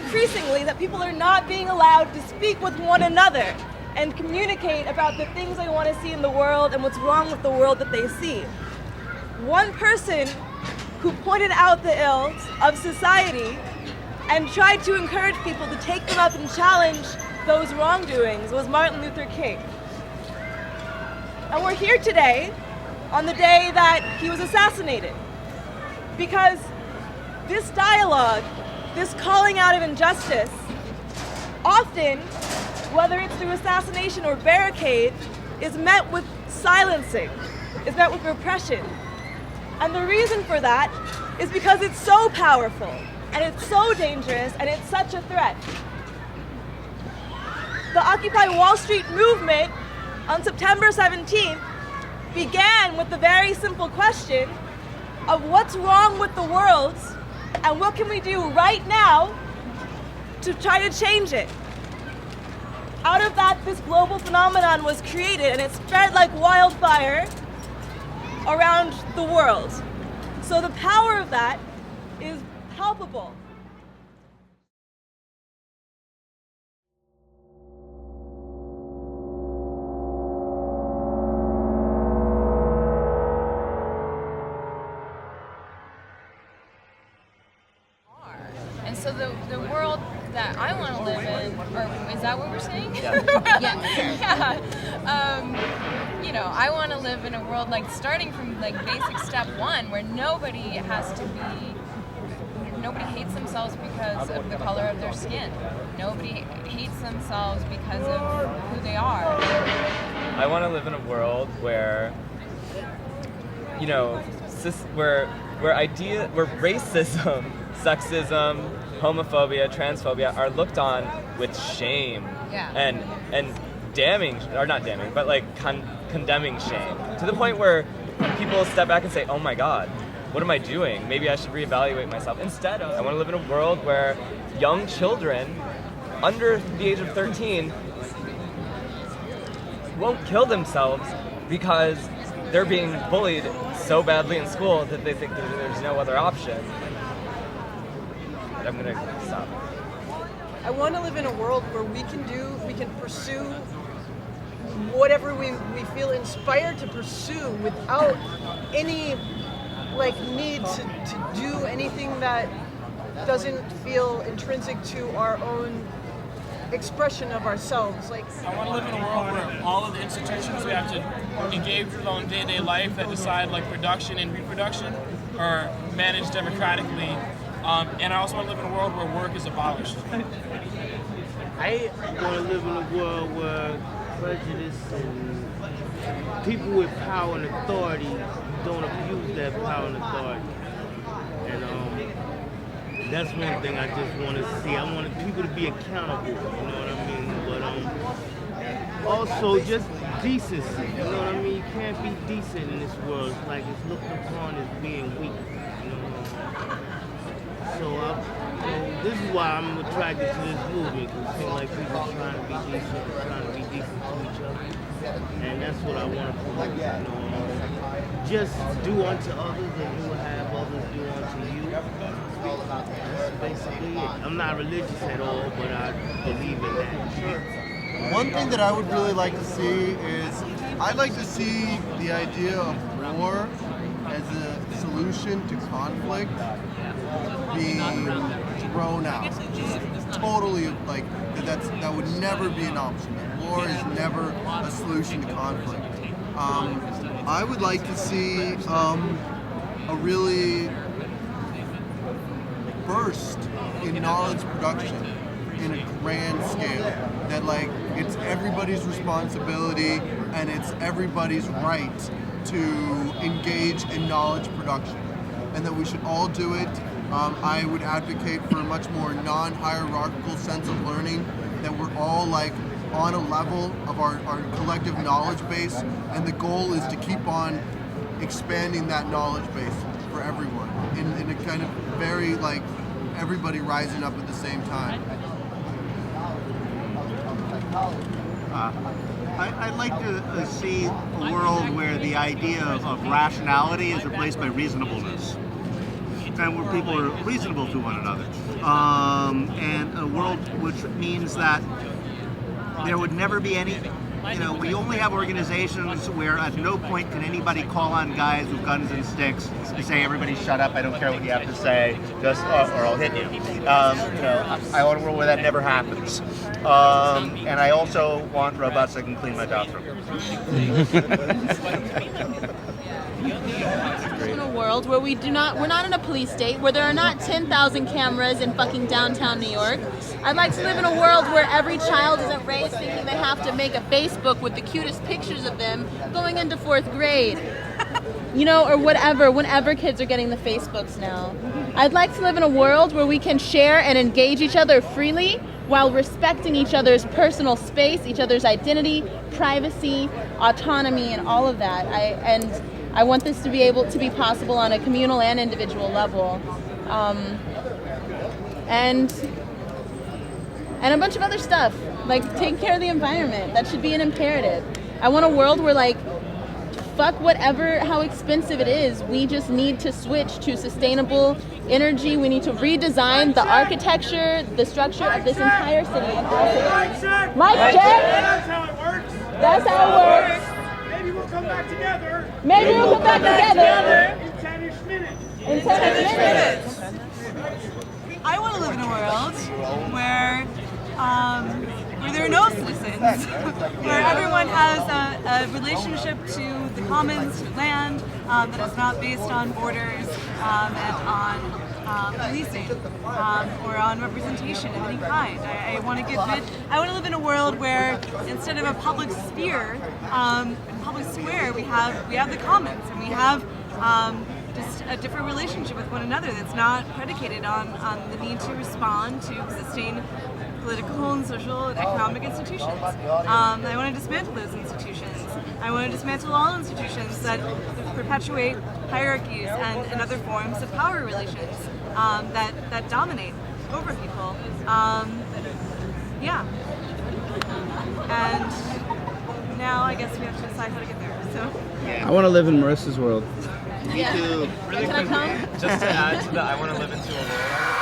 increasingly that people are not being allowed to speak with one another and communicate about the things they want to see in the world and what's wrong with the world that they see. One person who pointed out the ills of society and tried to encourage people to take them up and challenge those wrongdoings was Martin Luther King. And we're here today on the day that he was assassinated, because this dialogue, this calling out of injustice, often, whether it's through assassination or barricade, is met with silencing, is met with repression. And the reason for that is because it's so powerful, and it's so dangerous, and it's such a threat. The Occupy Wall Street movement on September 17th began with the very simple question of what's wrong with the world and what can we do right now to try to change it. Out of that, this global phenomenon was created, and it spread like wildfire around the world. So the power of that is palpable. And so the world that I want to live in, or is that what we're saying? Yeah. You know, I want to live in a world like starting from like basic step one, where nobody hates themselves because of the color of their skin. Nobody hates themselves because of who they are. I want to live in a world where, you know, where racism, sexism, homophobia, transphobia are looked on with shame and damning, or not damning, but like condemning shame, to the point where people step back and say, oh my God, what am I doing? Maybe I should reevaluate myself. Instead, I want to live in a world where young children under the age of 13 won't kill themselves because they're being bullied so badly in school that they think that there's no other option. But I'm gonna stop. I want to live in a world where we can pursue whatever we feel inspired to pursue without any need to do anything that doesn't feel intrinsic to our own expression of ourselves. I want to live in a world where all of the institutions we have to engage with on day-to-day life that decide production and reproduction are managed democratically. And I also want to live in a world where work is abolished. I want to live in a world where prejudice and people with power and authority don't abuse that power and authority. And that's one thing I just want to see. I want people to be accountable, you know what I mean? But also just decency, you know what I mean? You can't be decent in this world. It's like it's looked upon as being weak, you know? So this is why I'm attracted to this movement, because it seems like people are trying to be decent to each other. And that's what I want to promote, you know. Just do unto others and you will have others do unto you. That's basically it. I'm not religious at all, but I believe in that. One thing that I would really like to see is, I'd like to see the idea of war as a solution to conflict being thrown out. Just totally that would never be an option. War is never a solution to conflict. I would like to see a really burst in knowledge production in a grand scale. That it's everybody's responsibility and it's everybody's right to engage in knowledge production, and that we should all do it. I would advocate for a much more non-hierarchical sense of learning, that we're all on a level of our collective knowledge base, and the goal is to keep on expanding that knowledge base for everyone in a kind of very everybody rising up at the same time. I'd like to see a world where the idea of rationality is replaced by reasonableness. and where people are reasonable to one another, and a world which means that there would never be any. We only have organizations where at no point can anybody call on guys with guns and sticks to say, everybody shut up, I don't care what you have to say, just or I'll hit you. I want a world where that never happens. And I also want robots that can clean my bathroom. In a world where we're not in a police state, where there are not 10,000 cameras in fucking downtown New York. I'd like to live in a world where every child isn't raised thinking they have to make a Facebook with the cutest pictures of them going into 4th grade. Or whatever, whenever kids are getting the Facebooks now. I'd like to live in a world where we can share and engage each other freely while respecting each other's personal space, each other's identity, privacy, autonomy, and all of that. I want this to be able to be possible on a communal and individual level. And a bunch of other stuff, like take care of the environment. That should be an imperative. I want a world where, like, fuck how expensive it is. We just need to switch to sustainable energy. We need to redesign the architecture, the structure of this entire city. Mic check! That's how it works. That's how it works. Maybe we'll come back together. Maybe we'll come back together. In 10-ish minutes. In 10-ish minutes. I want to live in a world where there are no citizens, where everyone has a relationship to the commons, to land, that is not based on borders and on policing or on representation of any kind. I want to live in a world where instead of a public sphere, public square, we have the commons, and we have just a different relationship with one another that's not predicated on the need to respond to existing political and social and economic institutions. I want to dismantle those institutions. I want to dismantle all institutions that perpetuate hierarchies and other forms of power relations that dominate over people. And now I guess we have to decide how to get there. So I want to live in Marissa's world. Me too. Really quickly, just to add to that, I want to live into a world